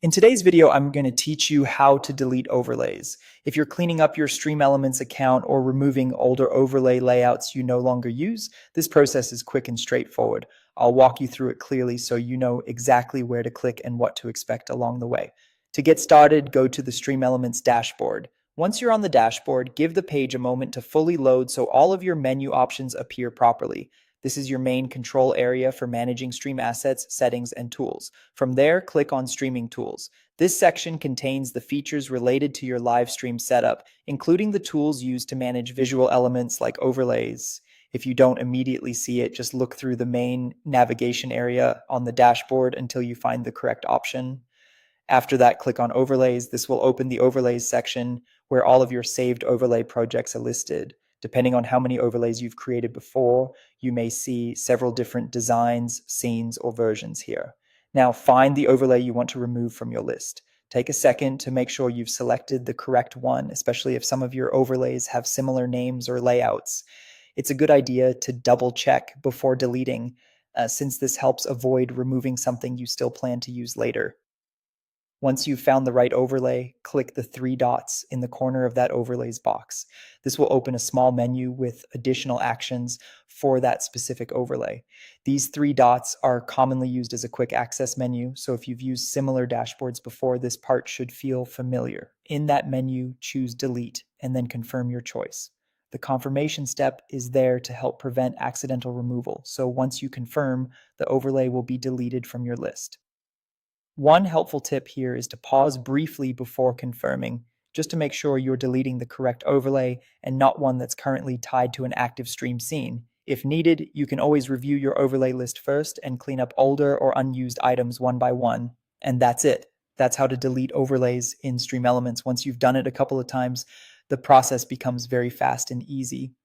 In today's video, I'm going to teach you how to delete overlays. If you're cleaning up your StreamElements account or removing older overlay layouts you no longer use, this process is quick and straightforward. I'll walk you through it clearly so you know exactly where to click and what to expect along the way. To get started, go to the StreamElements dashboard. Once you're on the dashboard, give the page a moment to fully load so all of your menu options appear properly. This is your main control area for managing stream assets, settings, and tools. From there, click on Streaming Tools. This section contains the features related to your live stream setup, including the tools used to manage visual elements like overlays. If you don't immediately see it, just look through the main navigation area on the dashboard until you find the correct option. After that, click on Overlays. This will open the Overlays section where all of your saved overlay projects are listed. Depending on how many overlays you've created before, you may see several different designs, scenes, or versions here. Now find the overlay you want to remove from your list. Take a second to make sure you've selected the correct one, especially if some of your overlays have similar names or layouts. It's a good idea to double check before deleting, since this helps avoid removing something you still plan to use later. Once you've found the right overlay, click the three dots in the corner of that overlays box. This will open a small menu with additional actions for that specific overlay. These three dots are commonly used as a quick access menu, so if you've used similar dashboards before, this part should feel familiar. In that menu, choose Delete and then confirm your choice. The confirmation step is there to help prevent accidental removal, so once you confirm, the overlay will be deleted from your list. One helpful tip here is to pause briefly before confirming, just to make sure you're deleting the correct overlay and not one that's currently tied to an active stream scene. If needed, you can always review your overlay list first and clean up older or unused items one by one. And that's it. That's how to delete overlays in StreamElements. Once you've done it a couple of times, the process becomes very fast and easy.